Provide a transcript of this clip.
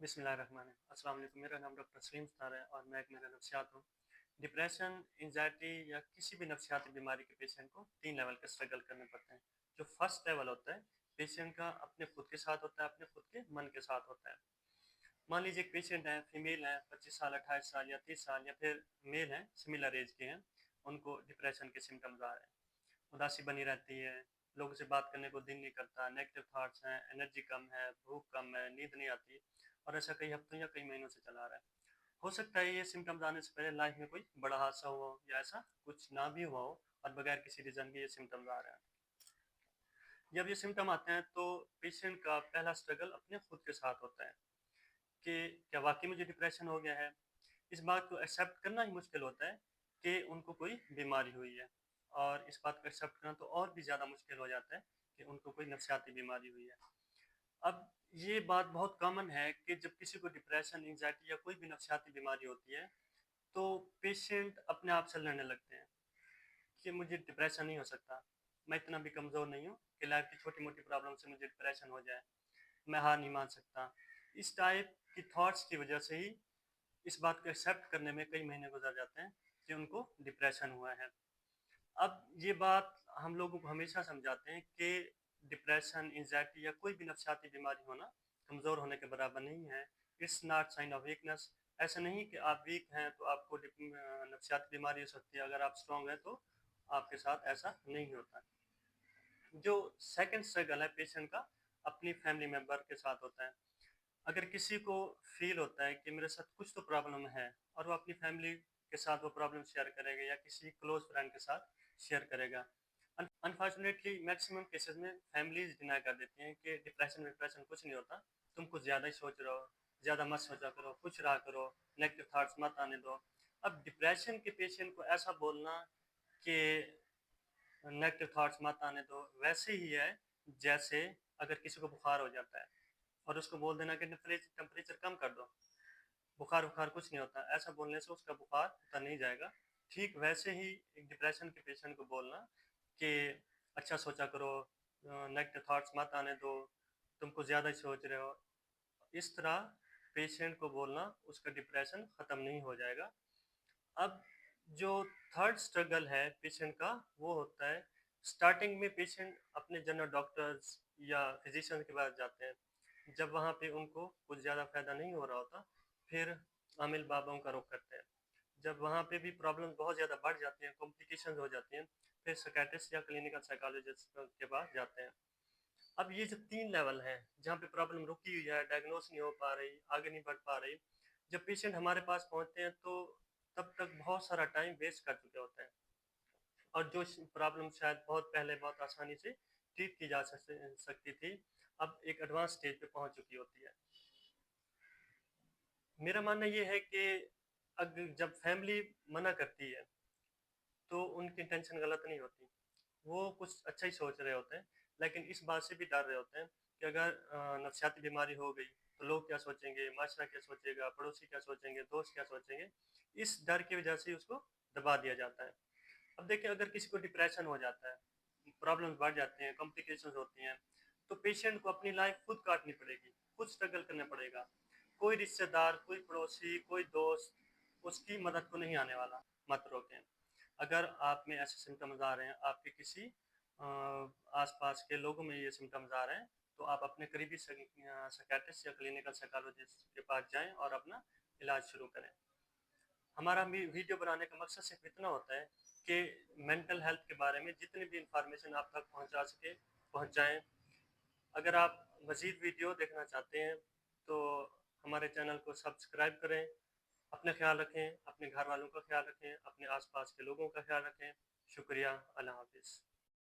अस्सलाम वालेकुम। मेरा नाम डॉक्टर सलीम स्तार है और मैं एक मेरा नफ्सियात हूँ। डिप्रेशन, एंजाइटी या किसी भी नफ्सियाती बीमारी के पेशेंट को 3 लेवल के स्ट्रगल करने पड़ते हैं। जो फर्स्ट लेवल होता है, पेशेंट का अपने खुद के साथ होता है, अपने खुद के मन के साथ होता है। मान लीजिए एक पेशेंट है, फीमेल है, 25 साल, 28 साल या 30 साल, या फिर मेल है, सिमिलर एज के हैं, उनको डिप्रेशन के सिम्टम्स आ रहे हैं। उदासी बनी रहती है, लोगों से बात करने को दिल नहीं करता, नेगेटिव थॉट्स हैं, एनर्जी कम है, भूख कम है, नींद नहीं आती, और ऐसा कई हफ्तों या कई महीनों से चला रहा है। हो सकता है ये सिम्टम्स आने से पहले लाइफ में कोई बड़ा हादसा हुआ हो या ऐसा कुछ ना भी हुआ हो और बगैर किसी रीज़न के ये सिम्टम्स आ रहे हैं। जब ये सिम्टम आते हैं तो पेशेंट का पहला स्ट्रगल अपने खुद के साथ होता है कि क्या वाकई मुझे डिप्रेशन हो गया है। इस बात को एक्सेप्ट करना ही मुश्किल होता है कि उनको कोई बीमारी हुई है, और इस बात को एक्सेप्ट करना तो और भी ज़्यादा मुश्किल हो जाता है कि उनको कोई नफसियाती बीमारी हुई है। अब ये बात बहुत कॉमन है कि जब किसी को डिप्रेशन, एंजाइटी या कोई भी नफसियाती बीमारी होती है तो पेशेंट अपने आप से लड़ने लगते हैं कि मुझे डिप्रेशन नहीं हो सकता, मैं इतना भी कमज़ोर नहीं हूँ कि लाइफ की छोटी मोटी प्रॉब्लम से मुझे डिप्रेशन हो जाए, मैं हार नहीं मान सकता। इस टाइप की थॉट्स की वजह से ही इस बात को एक्सेप्ट करने में कई महीने गुजर जाते हैं कि उनको डिप्रेशन हुआ है। अब ये बात हम लोगों को हमेशा समझाते हैं कि डिप्रेशन, एंजाइटी या कोई भी नफसियाती बीमारी होना कमज़ोर होने के बराबर नहीं है। It's not sign of weakness. ऐसा नहीं कि आप वीक हैं तो आपको नफसियाती बीमारी हो सकती है, अगर आप स्ट्रॉन्ग हैं तो आपके साथ ऐसा नहीं होता। जो सेकंड स्ट्रगल है पेशेंट का, अपनी फैमिली मेम्बर के साथ होता है। अगर किसी को फील होता है कि मेरे साथ कुछ तो प्रॉब्लम है और वो अपनी फैमिली के साथ वो प्रॉब्लम शेयर करेगा या किसी क्लोज फ्रेंड के साथ शेयर करेगा। अनफॉर्चुनेटली मैक्सिमम केसेस में फैमिलीज डिनाई कर देती हैं कि डिप्रेशन कुछ नहीं होता, तुम कुछ ज़्यादा ही सोच रहे हो, ज़्यादा मत सोचा करो, खुश रहा करो, नेगेटिव थॉट्स मत आने दो। अब डिप्रेशन के पेशेंट को ऐसा बोलना कि नेगेटिव थॉट्स मत आने दो वैसे ही है जैसे अगर किसी को बुखार हो जाता है और उसको बोल देना कि टेम्परेचर कम कर दो, बुखार बुखार कुछ नहीं होता, ऐसा बोलने से उसका बुखार उतर नहीं जाएगा। ठीक वैसे ही एक डिप्रेशन के पेशेंट को बोलना कि अच्छा सोचा करो, नेगेटिव थॉट्स मत आने दो, तुम कुछ ज़्यादा ही सोच रहे हो, इस तरह पेशेंट को बोलना उसका डिप्रेशन ख़त्म नहीं हो जाएगा। अब जो थर्ड स्ट्रगल है पेशेंट का वो होता है, स्टार्टिंग में पेशेंट अपने जनरल डॉक्टर्स या फिजिशियन के पास जाते हैं, जब वहाँ पे उनको कुछ ज़्यादा फ़ायदा नहीं हो रहा होता फिर आमिल बाबाओं का रुख करते हैं। जब वहाँ पे भी प्रॉब्लम बहुत ज़्यादा बढ़ जाती हैं, कॉम्प्लिकेशन हो जाती हैं, फिर साइकियाट्रिस्ट या क्लिनिकल साइकोलॉजिस्ट के पास जाते हैं। अब ये जो 3 लेवल हैं जहाँ पे प्रॉब्लम रुकी हुई है, डायग्नोस नहीं हो पा रही, आगे नहीं बढ़ पा रही, जब पेशेंट हमारे पास पहुँचते हैं तो तब तक बहुत सारा टाइम वेस्ट कर चुके होते हैं, और जो प्रॉब्लम शायद बहुत पहले बहुत आसानी से ट्रीट की जा सकती थी, अब एक एडवांस स्टेज पे पहुँच चुकी होती है। मेरा मानना ये है कि अगर जब फैमिली मना करती है तो उनकी इंटेंशन गलत नहीं होती, वो कुछ अच्छा ही सोच रहे होते हैं, लेकिन इस बात से भी डर रहे होते हैं कि अगर नफसियाती बीमारी हो गई तो लोग क्या सोचेंगे, माशरा क्या सोचेगा, पड़ोसी क्या सोचेंगे, दोस्त क्या सोचेंगे। इस डर की वजह से उसको दबा दिया जाता है। अब देखिए, अगर किसी को डिप्रेशन हो जाता है, प्रॉब्लम्स बढ़ जाते हैं, कॉम्प्लिकेशंस होती हैं, तो पेशेंट को अपनी लाइफ खुद काटनी पड़ेगी, खुद स्ट्रगल करना पड़ेगा। कोई रिश्तेदार, कोई पड़ोसी, कोई दोस्त उसकी मदद को नहीं आने वाला। मत रोकें। अगर आप में ऐसे सिम्टम्स आ रहे हैं, आपके किसी आस-पास के लोगों में ये सिम्टम्स आ रहे हैं, तो आप अपने करीबी साइकियाट्रिस्ट या क्लिनिकल साइकोलॉजिस्ट के पास जाएँ और अपना इलाज शुरू करें। हमारा वीडियो बनाने का मकसद सिर्फ इतना होता है कि मेंटल हेल्थ के बारे में जितनी भी इंफॉर्मेशन आप तक पहुंचा सके पहुंचाएं। अगर आप मज़ीद वीडियो देखना चाहते हैं तो हमारे चैनल को सब्सक्राइब करें। अपना ख्याल रखें, अपने घर वालों का ख्याल रखें, अपने आसपास के लोगों का ख्याल रखें। शुक्रिया। अल्लाह हाफिज़।